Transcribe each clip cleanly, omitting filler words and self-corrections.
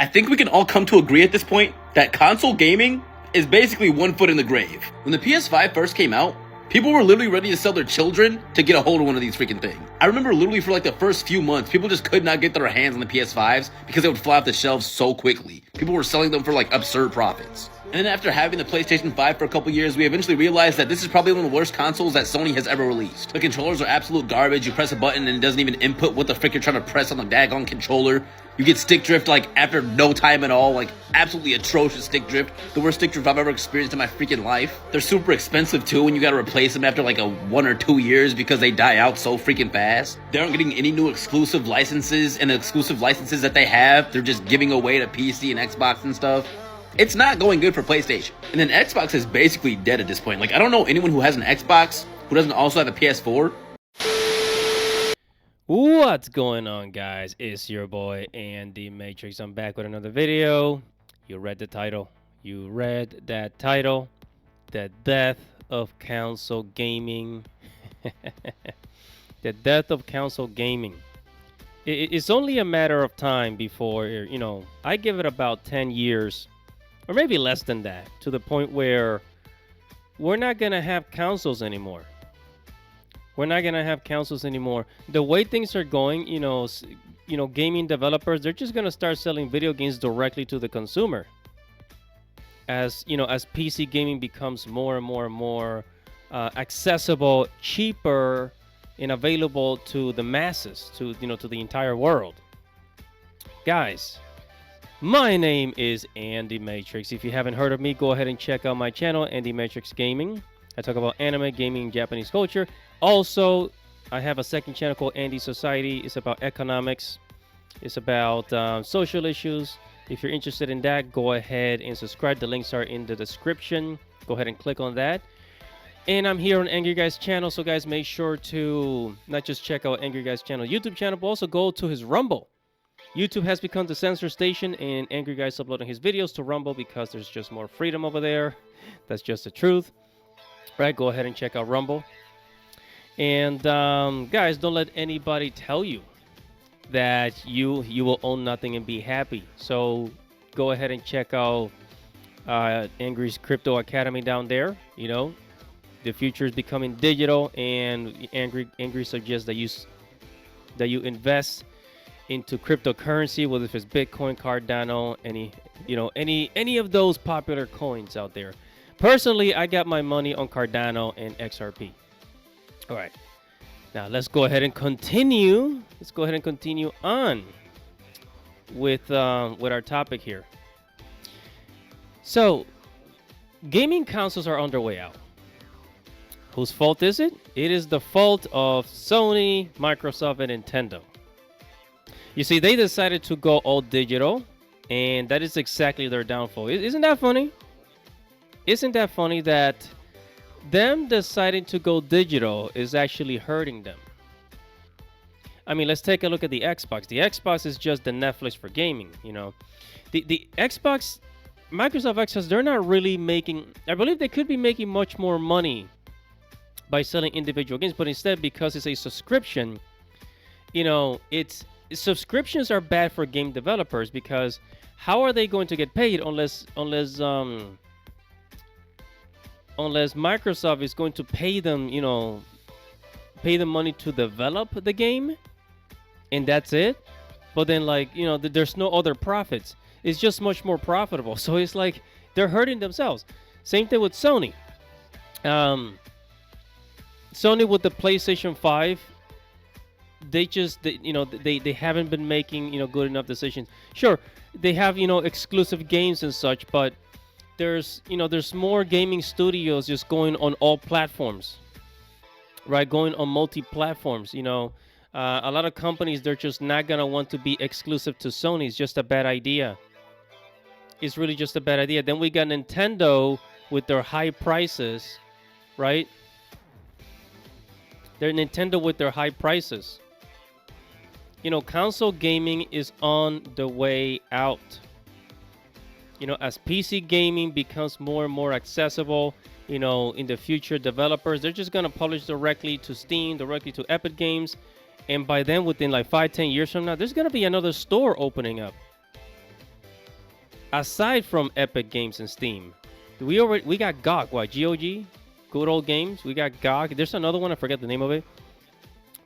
I think we can all come to agree at this point that console gaming is basically one foot in the grave. When the PS5 first came out, people were literally ready to sell their children to get a hold of one of these freaking things. I remember literally for like the first few months, people just could not get their hands on the PS5s because they would fly off the shelves so quickly. People were selling them for like absurd profits. And then after having the PlayStation 5 for a couple years, we eventually realized that this is probably one of the worst consoles that Sony has ever released. The controllers are absolute garbage. You press a button and it doesn't even input what the frick you're trying to press on the daggone controller. You get stick drift like after no time at all, like absolutely atrocious stick drift. The worst stick drift I've ever experienced in my freaking life. They're super expensive too, and you gotta replace them after like 1 or 2 years because they die out so freaking fast. They aren't getting any new exclusive licenses, and the exclusive licenses that they have, they're just giving away to PC and Xbox and stuff. It's not going good for PlayStation. And then Xbox is basically dead at this point. Like, I don't know anyone who has an Xbox who doesn't also have a PS4. What's going on, guys? It's your boy Andy Matrix. I'm back with another video. You read the title. You read that title. The death of console gaming. The death of console gaming. It's only a matter of time before, you know, I give it about 10 years, or maybe less than that, to the point where we're not going to have consoles anymore. We're not going to have consoles anymore. The way things are going, you know, gaming developers, they're just going to start selling video games directly to the consumer. As, you know, as PC gaming becomes more and more and more accessible, cheaper, and available to the masses, to, you know, to the entire world. Guys, my name is Andy Matrix. If you haven't heard of me, go ahead and check out my channel, Andy Matrix Gaming. I talk about anime, gaming, Japanese culture. Also, I have a second channel called Andy Society. It's about economics. It's about social issues. If you're interested in that, go ahead and subscribe. The links are in the description. Go ahead and click on that. And I'm here on Angry Guy's channel. So, guys, make sure to not just check out Angry Guy's channel, YouTube channel, but also go to his Rumble. YouTube has become the censor station, and Angry Guy's uploading his videos to Rumble because there's just more freedom over there. That's just the truth. Right, go ahead and check out Rumble. And guys, don't let anybody tell you that you will own nothing and be happy. So go ahead and check out Angry's Crypto Academy down there. You know, the future is becoming digital, and Angry suggests that you invest into cryptocurrency, whether it's Bitcoin, Cardano, any of those popular coins out there. Personally, I got my money on Cardano and XRP. All right, now let's go ahead and continue. Let's go ahead and continue on with our topic here. So, gaming consoles are on their way out. Whose fault is it? It is the fault of Sony, Microsoft, and Nintendo. You see, they decided to go all digital, and that is exactly their downfall. Isn't that funny? Isn't that funny that them deciding to go digital is actually hurting them? I mean, let's take a look at the Xbox. The Xbox is just the Netflix for gaming, you know. The Xbox, Microsoft Xbox, they're not really making, I believe they could be making much more money by selling individual games, but instead, because it's a subscription, you know, subscriptions are bad for game developers, because how are they going to get paid unless Microsoft is going to pay them, you know, pay them money to develop the game, and that's it. But then, like, you know, there's no other profits. It's just much more profitable. So it's like they're hurting themselves. Same thing with Sony. Sony with the PlayStation 5, they haven't been making, you know, good enough decisions. Sure, they have, you know, exclusive games and such, but there's more gaming studios just going on all platforms, right? Going on multi-platforms. You know, a lot of companies, they're just not gonna want to be exclusive to Sony. It's just a bad idea. It's really just a bad idea. Then we got Nintendo with their high prices, right? They're Nintendo with their high prices. You know, console gaming is on the way out. You know, as PC gaming becomes more and more accessible, you know, in the future, developers, they're just going to publish directly to Steam, directly to Epic Games. And by then, within like 5-10 years from now, there's going to be another store opening up. aside from Epic Games and Steam, we got GOG. What, GOG? Good Old Games. We got GOG. There's another one. I forget the name of it.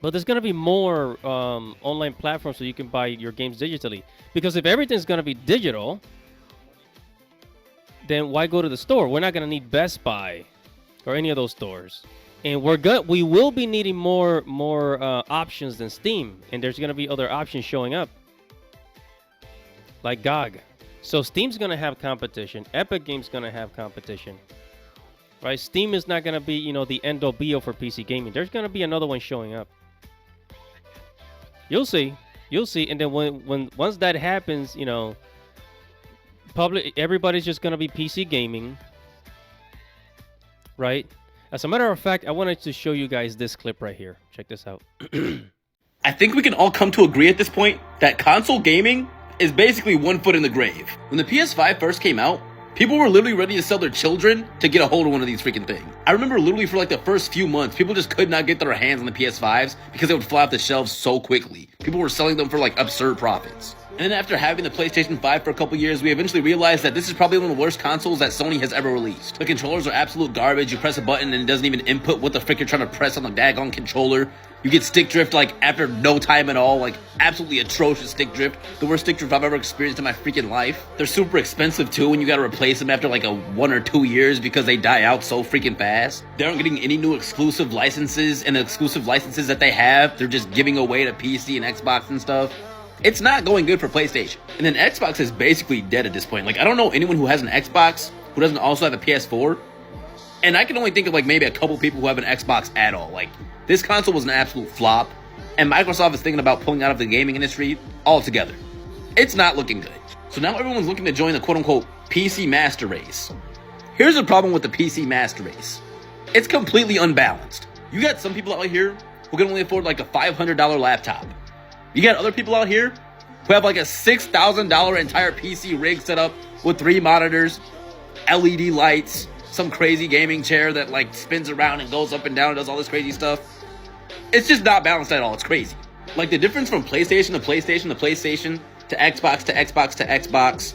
But there's gonna be more online platforms so you can buy your games digitally. Because if everything's gonna be digital, then why go to the store? We're not gonna need Best Buy or any of those stores. And we will be needing more options than Steam, and there's gonna be other options showing up, like GOG. So Steam's gonna have competition. Epic Games gonna have competition, right? Steam is not gonna be the end all be all for PC gaming. There's gonna be another one showing up. You'll see, and then once that happens, everybody's just gonna be PC gaming, right? As a matter of fact, I wanted to show you guys this clip right here. Check this out. I think we can all come to agree at this point that console gaming is basically one foot in the grave. When the PS5 first came out, people were literally ready to sell their children to get a hold of one of these freaking things. I remember literally for like the first few months, people just could not get their hands on the PS5s because they would fly off the shelves so quickly. People were selling them for like absurd profits. And then after having the PlayStation 5 for a couple years, we eventually realized that this is probably one of the worst consoles that Sony has ever released. The controllers are absolute garbage. You press a button and it doesn't even input what the frick you're trying to press on the daggone controller. You get stick drift like after no time at all, like absolutely atrocious stick drift. The worst stick drift I've ever experienced in my freaking life. They're super expensive too when you gotta replace them after like 1 or 2 years because they die out so freaking fast. They aren't getting any new exclusive licenses, and the exclusive licenses that they have, they're just giving away to PC and Xbox and stuff. It's not going good for PlayStation. And then Xbox is basically dead at this point. Like, I don't know anyone who has an Xbox who doesn't also have a PS4. And I can only think of like maybe a couple people who have an Xbox at all. Like, this console was an absolute flop. And Microsoft is thinking about pulling out of the gaming industry altogether. It's not looking good. So now everyone's looking to join the quote-unquote PC master race. Here's the problem with the PC master race. It's completely unbalanced. You got some people out here who can only afford like a $500 laptop. You got other people out here who have like a $6,000 entire PC rig set up with 3 monitors, LED lights, some crazy gaming chair that like spins around and goes up and down and does all this crazy stuff. It's just not balanced at all. It's crazy. Like the difference from PlayStation to PlayStation to PlayStation to Xbox to Xbox to Xbox,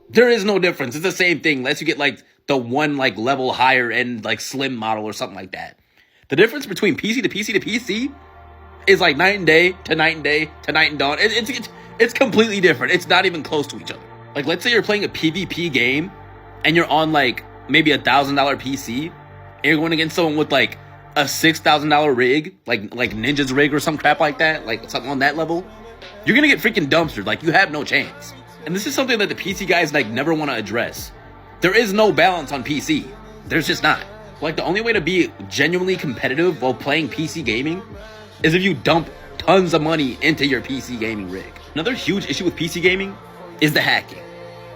there is no difference. It's the same thing unless you get like the one like level higher end like slim model or something like that. The difference between PC to PC to PC is like night and day to night and day to night and dawn. It's completely different. It's not even close to each other. Like, let's say you're playing a PvP game and you're on like maybe $1,000 PC and you're going against someone with like a $6,000 rig, like Ninja's rig or some crap like that, like something on that level. You're gonna get freaking dumpstered. Like, you have no chance. And this is something that the PC guys like never want to address. There is no balance on PC. There's just not. Like, the only way to be genuinely competitive while playing PC gaming is if you dump tons of money into your PC gaming rig. Another huge issue with PC gaming is the hacking.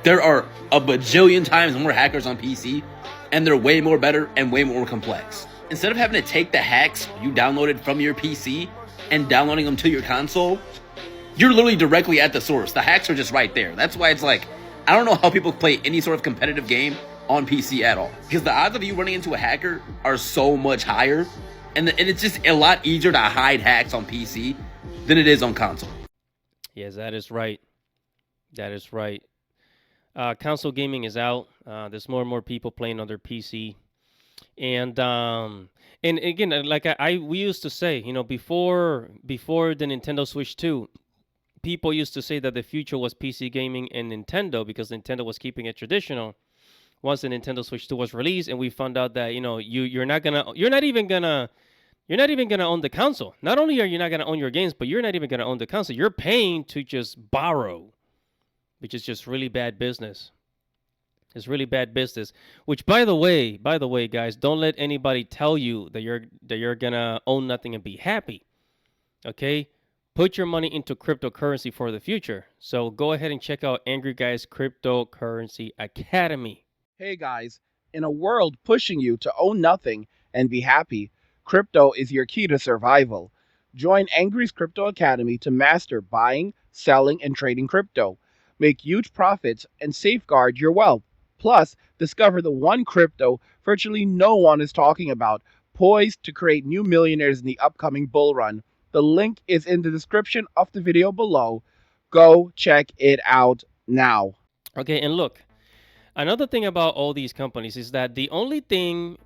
There are a bajillion times more hackers on PC, and they're way more better and way more complex. Instead of having to take the hacks you downloaded from your PC and downloading them to your console, you're literally directly at the source. The hacks are just right there. That's why it's like, I don't know how people play any sort of competitive game on PC at all. Because the odds of you running into a hacker are so much higher. And it's just a lot easier to hide hacks on PC than it is on console. Yes, that is right. That is right. Console gaming is out. There's more and more people playing on their PC. And again, like we used to say, before the Nintendo Switch 2, people used to say that the future was PC gaming and Nintendo because Nintendo was keeping it traditional. Once the Nintendo Switch 2 was released, and we found out that you're not even gonna own the console. Not only are you not gonna own your games, but you're not even gonna own the console. You're paying to just borrow, which is just really bad business. It's really bad business. Which, by the way, guys, don't let anybody tell you that you're gonna own nothing and be happy. Okay, put your money into cryptocurrency for the future. So go ahead and check out Angry Guys Cryptocurrency Academy. Hey guys, in a world pushing you to own nothing and be happy, crypto is your key to survival. Join Angry's Crypto Academy to master buying, selling, and trading crypto. Make huge profits and safeguard your wealth. Plus, discover the one crypto virtually no one is talking about, poised to create new millionaires in the upcoming bull run. The link is in the description of the video below. Go check it out now. Okay, and look, another thing about all these companies is that the only thing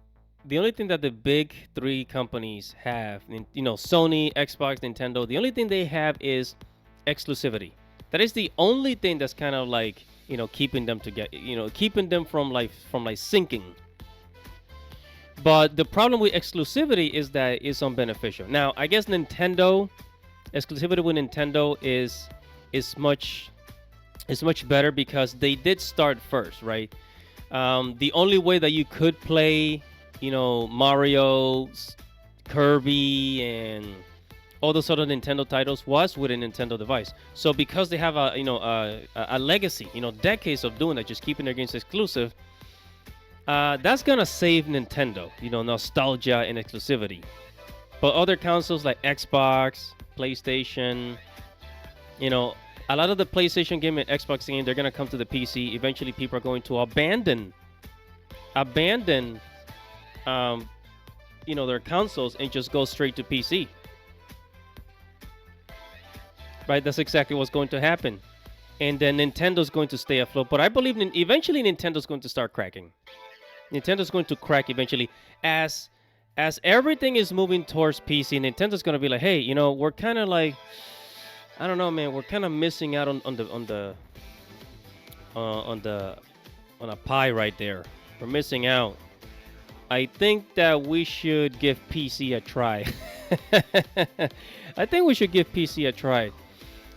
that the big three companies have, Sony, Xbox, Nintendo, the only thing they have is exclusivity. That is the only thing that's kind of like, keeping them together, keeping them from sinking. But the problem with exclusivity is that it's unbeneficial. Now, I guess exclusivity with Nintendo is much better because they did start first, right? The only way that you could play, Mario, Kirby, and all those other Nintendo titles was with a Nintendo device. So because they have a legacy, decades of doing that, just keeping their games exclusive, that's gonna save Nintendo, nostalgia and exclusivity. But other consoles like Xbox, PlayStation, a lot of the PlayStation game and Xbox game, they're gonna come to the PC. Eventually, people are going to abandon, their consoles and just go straight to PC. Right? That's exactly what's going to happen. And then Nintendo's going to stay afloat. But I believe eventually Nintendo's going to start cracking. Nintendo's going to crack eventually. As everything is moving towards PC, Nintendo's going to be like, hey, we're kind of like, I don't know, man, we're kind of missing out on a pie right there. We're missing out. I think that we should give PC a try. I think we should give PC a try.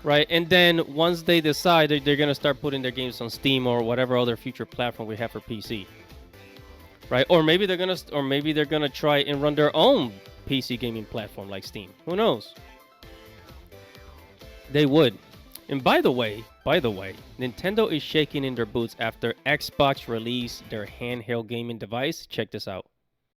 Right, and then once they decide, they're gonna start putting their games on Steam or whatever other future platform we have for PC. Right, or maybe they're gonna try and run their own PC gaming platform like Steam. Who knows? They would. And by the way, Nintendo is shaking in their boots after Xbox released their handheld gaming device. Check this out.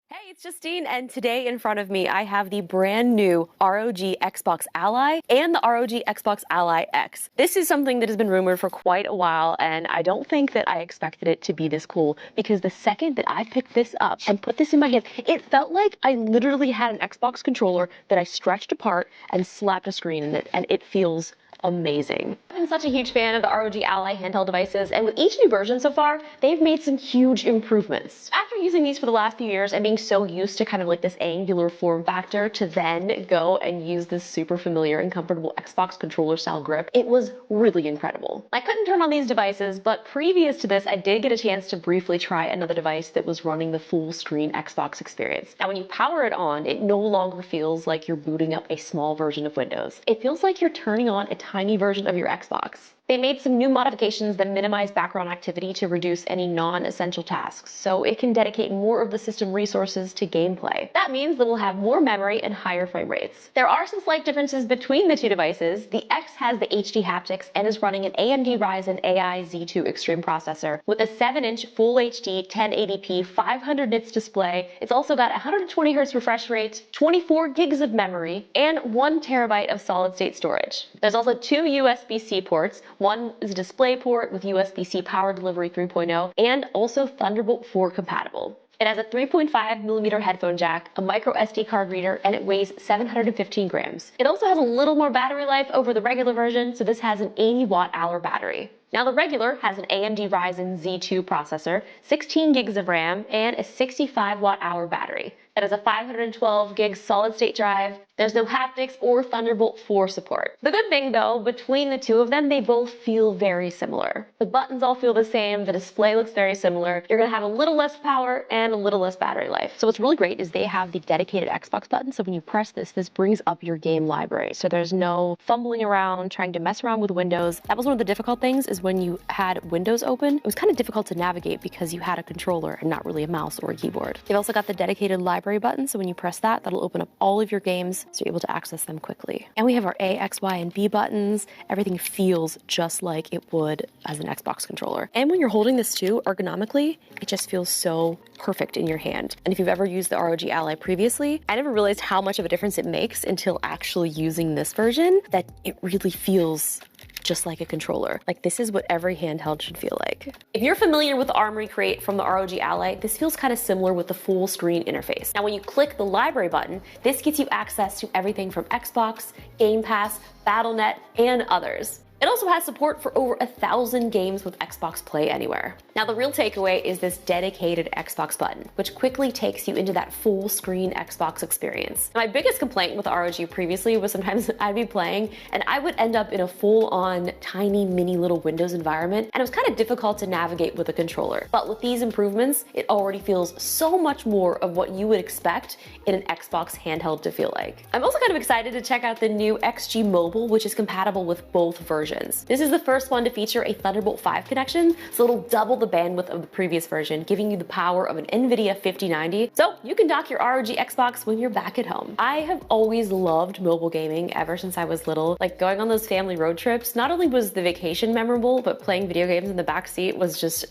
Hey, it's Justine, and today in front of me I have the brand new ROG Xbox Ally and the ROG Xbox Ally X. This is something that has been rumored for quite a while, and I don't think that I expected it to be this cool, because the second that I picked this up and put this in my hand, it felt like I literally had an Xbox controller that I stretched apart and slapped a screen in it, and it feels amazing. I'm such a huge fan of the ROG Ally handheld devices, and with each new version so far, they've made some huge improvements. After using these for the last few years and being so used to kind of like this angular form factor, to then go and use this super familiar and comfortable Xbox controller style grip, it was really incredible. I couldn't turn on these devices, but previous to this, I did get a chance to briefly try another device that was running the full screen Xbox experience. Now, when you power it on, it no longer feels like you're booting up a small version of Windows. It feels like you're turning on a tiny version of your Xbox. They made some new modifications that minimize background activity to reduce any non-essential tasks, so it can dedicate more of the system resources to gameplay. That means that we'll have more memory and higher frame rates. There are some slight differences between the two devices. The X has the HD haptics and is running an AMD Ryzen AI Z2 Extreme processor with a 7-inch Full HD 1080p 500 nits display. It's also got 120 Hz refresh rate, 24 gigs of memory, and 1 terabyte of solid-state storage. There's also 2 USB-C ports. One is a display port with USB-C power delivery 3.0 and also Thunderbolt 4 compatible. It has a 3.5mm headphone jack, a micro SD card reader, and it weighs 715 grams. It also has a little more battery life over the regular version, so this has an 80 watt-hour battery. Now, the regular has an AMD Ryzen Z2 processor, 16 gigs of RAM, and a 65 watt-hour battery. It has a 512 gig solid-state drive. There's no haptics or Thunderbolt 4 support. The good thing, though, between the two of them, they both feel very similar. The buttons all feel the same, the display looks very similar. You're gonna have a little less power and a little less battery life. So what's really great is they have the dedicated Xbox button, so when you press this brings up your game library. So there's no fumbling around, trying to mess around with Windows. That was one of the difficult things, is when you had Windows open, it was kind of difficult to navigate because you had a controller and not really a mouse or a keyboard. They've also got the dedicated library button, so when you press that, that'll open up all of your games, so you're able to access them quickly. And we have our A, X, Y, and B buttons. Everything feels just like it would as an Xbox controller. And when you're holding this too, ergonomically, it just feels so perfect in your hand. And if you've ever used the ROG Ally previously, I never realized how much of a difference it makes until actually using this version, that it really feels just like a controller. Like, this is what every handheld should feel like. If you're familiar with the Armory Crate from the ROG Ally, this feels kind of similar with the full screen interface. Now, when you click the library button, this gets you access to everything from Xbox, Game Pass, Battle.net, and others. It also has support for over 1,000 games with Xbox Play Anywhere. Now, the real takeaway is this dedicated Xbox button, which quickly takes you into that full screen Xbox experience. My biggest complaint with the ROG previously was sometimes I'd be playing and I would end up in a full-on tiny mini little Windows environment, and it was kind of difficult to navigate with a controller. But with these improvements, it already feels so much more of what you would expect in an Xbox handheld to feel like. I'm also kind of excited to check out the new XG Mobile, which is compatible with both versions. This is the first one to feature a Thunderbolt 5 connection, so it'll double the bandwidth of the previous version, giving you the power of an NVIDIA 5090, so you can dock your ROG Xbox when you're back at home. I have always loved mobile gaming ever since I was little. Like going on those family road trips, not only was the vacation memorable, but playing video games in the backseat was just,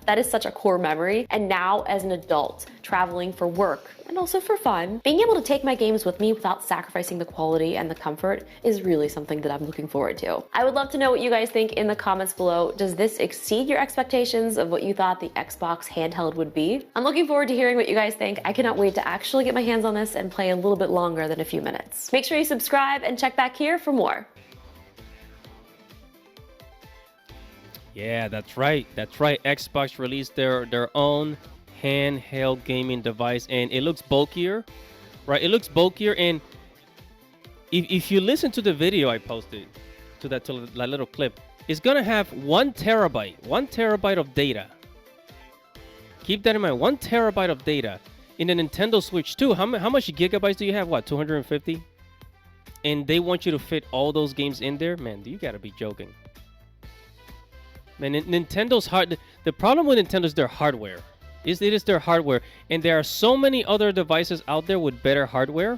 that is such a core memory. And now as an adult, traveling for work, and also for fun, being able to take my games with me without sacrificing the quality and the comfort is really something that I'm looking forward to. I would love to know what you guys think in the comments below. Does this exceed your expectations of what you thought the Xbox handheld would be? I'm looking forward to hearing what you guys think. I cannot wait to actually get my hands on this and play a little bit longer than a few minutes. Make sure you subscribe and check back here for more. Yeah, that's right. That's right. Xbox released their own handheld gaming device, and it looks bulkier, right? It looks bulkier, and if you listen to the video I posted to that little clip, it's gonna have 1 terabyte of data. Keep that in mind. 1 terabyte of data in the Nintendo Switch 2. How much gigabytes do you have? What, 250? And they want you to fit all those games in there? Man, you gotta be joking. Man, Nintendo's hard. The problem with Nintendo is their hardware. It is their hardware, and there are so many other devices out there with better hardware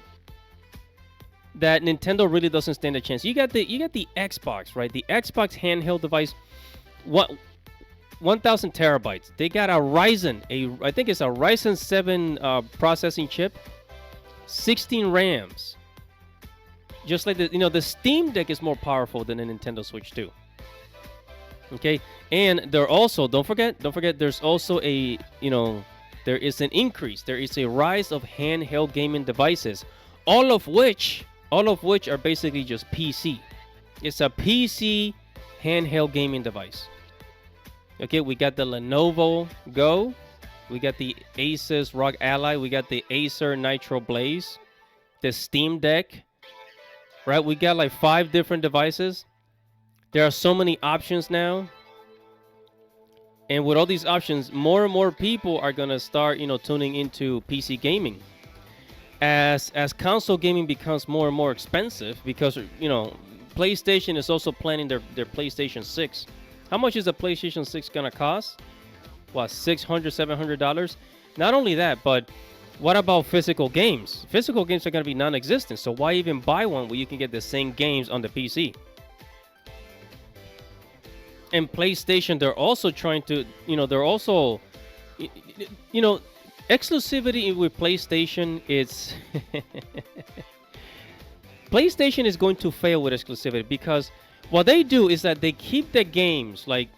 that Nintendo really doesn't stand a chance. You got the Xbox, right? The Xbox handheld device, 1,000 terabytes. They got a Ryzen, I think it's a Ryzen 7 processing chip, 16 RAMs. Just like the Steam Deck is more powerful than the Nintendo Switch 2. Okay, and they're also, don't forget, there's also there is an increase. There is a rise of handheld gaming devices, all of which are basically just PC. It's a PC handheld gaming device. Okay, we got the Lenovo Go, we got the Asus ROG Ally, we got the Acer Nitro Blaze, the Steam Deck, right? We got like 5 different devices. There are so many options now. And with all these options, more and more people are going to start, tuning into PC gaming. As console gaming becomes more and more expensive, because, PlayStation is also planning their PlayStation 6. How much is a PlayStation 6 going to cost? What, $600, $700? Not only that, but what about physical games? Physical games are going to be non-existent. So why even buy one where you can get the same games on the PC? And PlayStation, they're also trying to, exclusivity with PlayStation, it's PlayStation is going to fail with exclusivity, because what they do is that they keep the games, like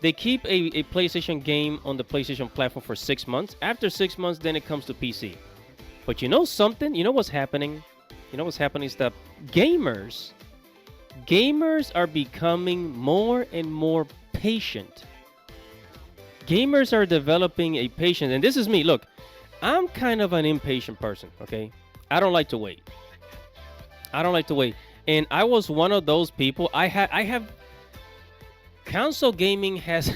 they keep a PlayStation game on the PlayStation platform for 6 months. After 6 months, then it comes to PC. But you know something? You know what's happening? Is that gamers are becoming more and more patient. Gamers are developing a patience, and this is me. Look, I'm kind of an impatient person, okay? I don't like to wait. And I was one of those people. I have console gaming has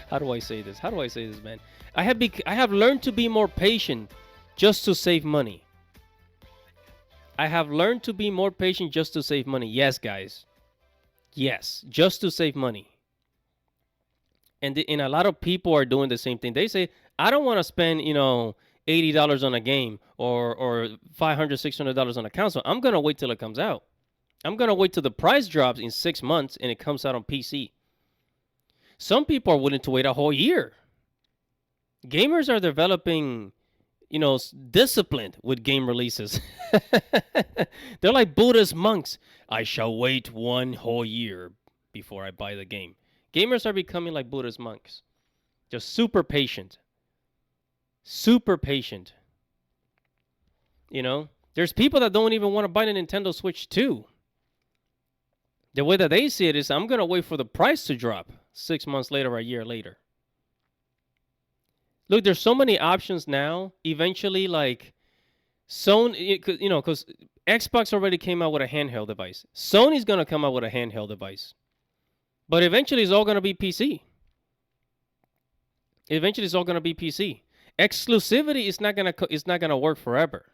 how do I say this, man? I have learned to be more patient just to save money. Yes, guys. Yes, just to save money. And a lot of people are doing the same thing. They say, I don't want to spend, $80 on a game or $500, $600 on a console. I'm going to wait till it comes out. I'm going to wait till the price drops in 6 months and it comes out on PC. Some people are willing to wait a whole year. Gamers are developing, disciplined with game releases. They're like Buddhist monks. I shall wait 1 whole year before I buy the game. Gamers are becoming like Buddhist monks. Just super patient. There's people that don't even want to buy the Nintendo Switch 2. The way that they see it is, I'm gonna wait for the price to drop 6 months later or a year later. Look, there's so many options now. Eventually, like Sony, because Xbox already came out with a handheld device. Sony's gonna come out with a handheld device, but eventually it's all gonna be PC. Eventually, it's all gonna be PC. Exclusivity is not gonna work forever,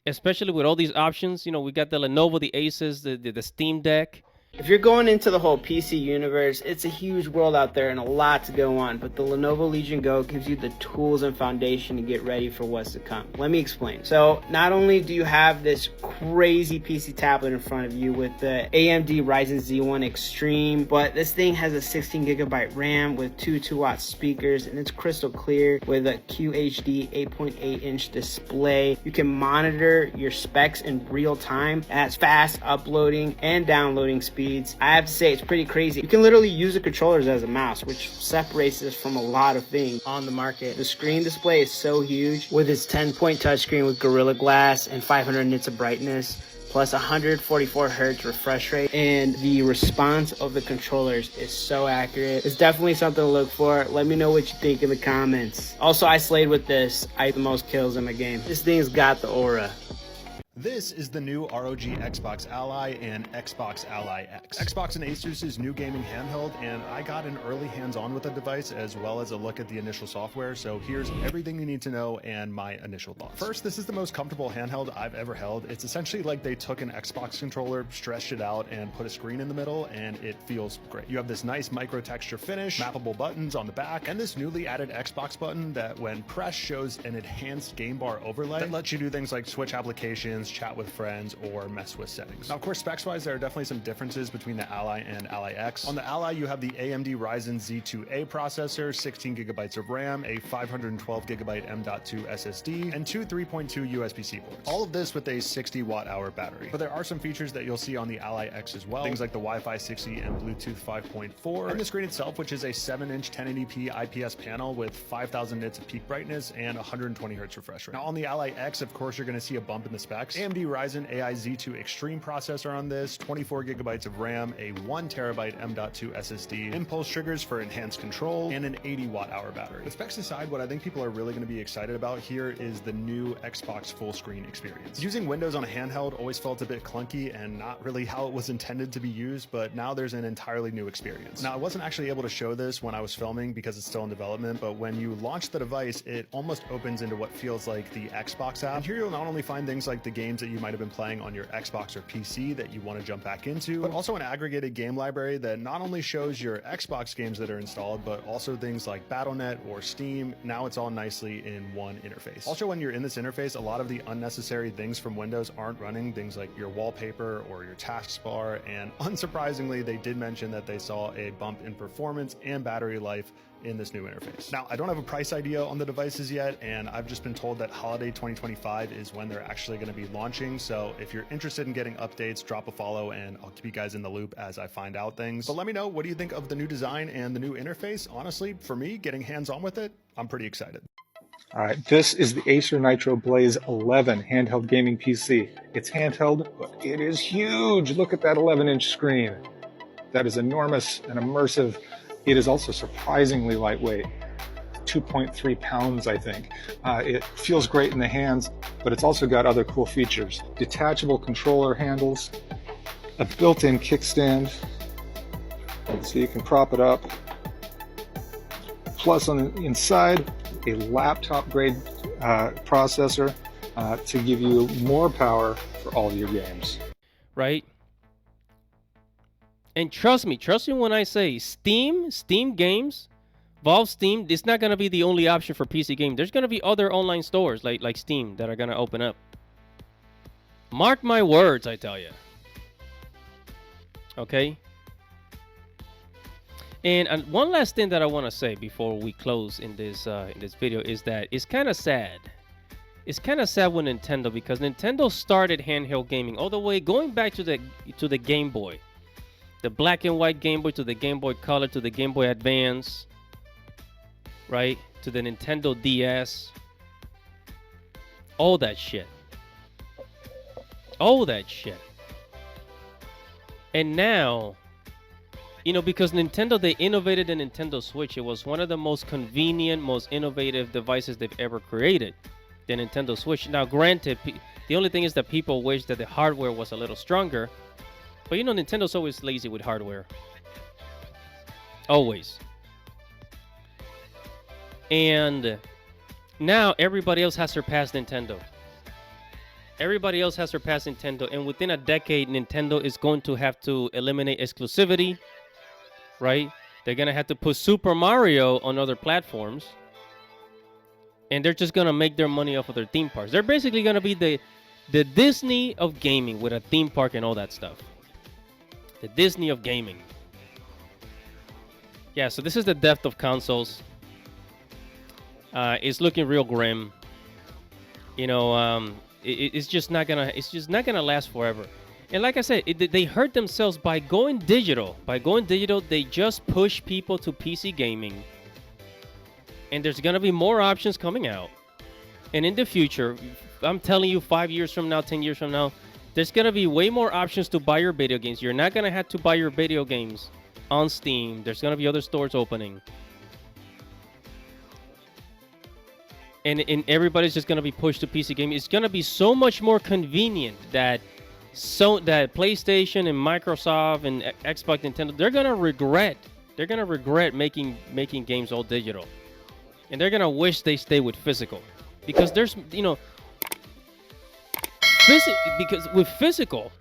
especially with all these options. We got the Lenovo, the Asus, the Steam Deck. If you're going into the whole PC universe, it's a huge world out there and a lot to go on, but the Lenovo Legion Go gives you the tools and foundation to get ready for what's to come. Let me explain. So not only do you have this crazy PC tablet in front of you with the AMD Ryzen Z1 Extreme, but this thing has a 16GB RAM with two 2-watt speakers, and it's crystal clear with a QHD 8.8-inch display. You can monitor your specs in real time. It has fast uploading and downloading speed. I have to say, it's pretty crazy. You can literally use the controllers as a mouse, which separates this from a lot of things on the market. The screen display is so huge with its 10-point touchscreen with Gorilla Glass and 500 nits of brightness, plus 144 hertz refresh rate, and the response of the controllers is so accurate. It's definitely something to look for. Let me know what you think in the comments. Also, I slayed with this. I had the most kills in my game. This thing's got the aura. This is the new ROG Xbox Ally and Xbox Ally X. Xbox and Asus's new gaming handheld, and I got an early hands-on with the device as well as a look at the initial software, so here's everything you need to know and my initial thoughts. First, this is the most comfortable handheld I've ever held. It's essentially like they took an Xbox controller, stretched it out, and put a screen in the middle, and it feels great. You have this nice micro texture finish, mappable buttons on the back, and this newly added Xbox button that when pressed shows an enhanced game bar overlay that lets you do things like switch applications, chat with friends, or mess with settings. Now, of course, specs-wise, there are definitely some differences between the Ally and Ally X. On the Ally, you have the AMD Ryzen Z2A processor, 16GB of RAM, a 512GB M.2 SSD, and two 3.2 USB-C ports. All of this with a 60-watt-hour battery. But there are some features that you'll see on the Ally X as well, things like the Wi-Fi 6E and Bluetooth 5.4, and the screen itself, which is a 7-inch 1080p IPS panel with 5,000 nits of peak brightness and 120 Hz refresh rate. Now, on the Ally X, of course, you're going to see a bump in the specs. AMD Ryzen AI Z2 Extreme processor on this, 24GB of RAM, a 1TB M.2 SSD, impulse triggers for enhanced control, and an 80-watt-hour battery. With specs aside, what I think people are really going to be excited about here is the new Xbox full screen experience. Using Windows on a handheld always felt a bit clunky and not really how it was intended to be used, but now there's an entirely new experience. Now, I wasn't actually able to show this when I was filming because it's still in development, but when you launch the device, it almost opens into what feels like the Xbox app. And here you'll not only find things like the games that you might have been playing on your Xbox or PC that you want to jump back into, but also an aggregated game library that not only shows your Xbox games that are installed, but also things like Battle.net or Steam. Now it's all nicely in one interface. Also, when you're in this interface, a lot of the unnecessary things from Windows aren't running, things like your wallpaper or your taskbar, and unsurprisingly, they did mention that they saw a bump in performance and battery life in this new interface. Now, I don't have a price idea on the devices yet, and I've just been told that holiday 2025 is when they're actually going to be launching. So if you're interested in getting updates, drop a follow and I'll keep you guys in the loop as I find out things. But let me know, what do you think of the new design and the new interface? Honestly, for me, getting hands-on with it, I'm pretty excited. All right, this is the Acer Nitro Blaze 11 handheld gaming PC. It's handheld, but it is huge. Look at that 11-inch screen. That is enormous and immersive. It is also surprisingly lightweight, 2.3 pounds, I think. It feels great in the hands, but it's also got other cool features. Detachable controller handles, a built-in kickstand, so you can prop it up. Plus on the inside, a laptop-grade processor to give you more power for all of your games. Right? And trust me when I say Steam games, Valve Steam, it's not going to be the only option for PC game. There's going to be other online stores like Steam that are going to open up. Mark my words, I tell you. Okay? And one last thing that I want to say before we close in this video is that it's kind of sad. It's kind of sad with Nintendo, because Nintendo started handheld gaming all the way going back to the Game Boy. The black and white Game Boy, to the Game Boy Color, to the Game Boy Advance, right? To the Nintendo DS. All that shit. All that shit. And now, you know, because Nintendo, they innovated the Nintendo Switch. It was one of the most convenient, most innovative devices they've ever created, the Nintendo Switch. Now, granted, the only thing is that people wish that the hardware was a little stronger. But, you know, Nintendo's always lazy with hardware. Always. And now everybody else has surpassed Nintendo. Everybody else has surpassed Nintendo. And within a decade, Nintendo is going to have to eliminate exclusivity. Right? They're going to have to put Super Mario on other platforms. And they're just going to make their money off of their theme parks. They're basically going to be the Disney of gaming with a theme park and all that stuff. The Disney of gaming. Yeah, so this is the death of consoles. It's looking real grim. You know, it's just not gonna last forever. And like I said, they hurt themselves by going digital. By going digital, they just push people to PC gaming. And there's gonna be more options coming out. And in the future, I'm telling you, 5 years from now, 10 years from now, there's gonna be way more options to buy your video games. You're not gonna have to buy your video games on Steam. There's gonna be other stores opening. And everybody's just gonna be pushed to PC gaming. It's gonna be so much more convenient that PlayStation and Microsoft and Xbox, Nintendo, they're gonna regret making games all digital, and they're gonna wish they stay with physical, because there's, you know, because with physical,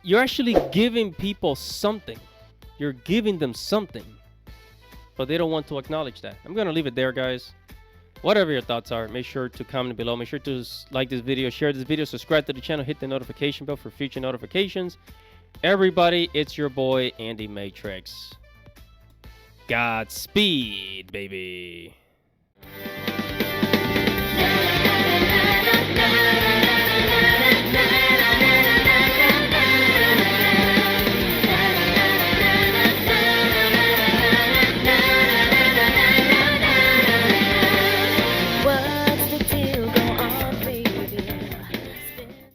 you're actually giving people something. You're giving them something, but they don't want to acknowledge that. I'm gonna leave it there, guys. Whatever your thoughts are, make sure to comment below. Make sure to like this video, share this video, subscribe to the channel, hit the notification bell for future notifications. Everybody, it's your boy, Andy Matrix. Godspeed, baby.